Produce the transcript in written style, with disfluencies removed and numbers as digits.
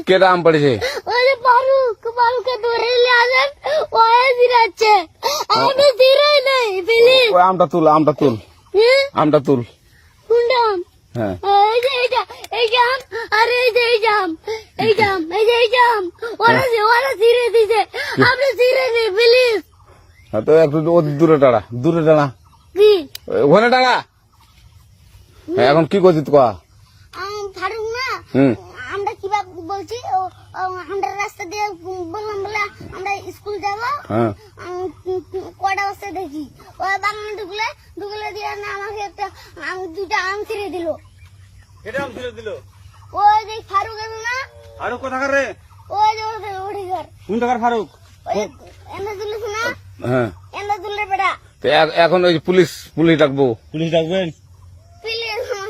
কেটা আম পড়েছে? ওই যে ফারুককে ধরে নিয়ে আসেন, ওই জিরাচ্ছে। আমি জিরাই নাই, প্লিজ। ওই আমটা তুল আমটা তুল। কোনটা আম? হ্যাঁ এই যে এইটা, এই জাম, আর এই যে এই জাম, এই জাম, এই যে এই জাম। ওরা জিরে দিছে, আপনি জিরে নেই, প্লিজ। হ্যাঁ, তো একটু দূরে টানা কি? ওখানে টানা। হ্যাঁ, এখন কি করছিস কয়া? ফারুক না, হুম আমরা কিভাবে বলছি, আমরা রাস্তা দিয়ে বললাম বলে আমরা স্কুল যাবো। হ্যাঁ কটা বস্তা দেখি ওই বাগানে ঢুকলে দিয়ে না আমাকে দুইটা আম ছিঁড়ে দিল। কেটে আম ছিঁড়ে দিল? ওই যে ফারুক আছে না, ফারুক কোথাকার রে? ওই যে ওঠে ঘর, কোন টাকার ফারুক? ওই এন্দাজুল্লিস না, হ্যাঁ এন্দাজুল্লের বেটা। তো এখন ওই পুলিশ ডাকবো। পুলিশ ডাকবেন?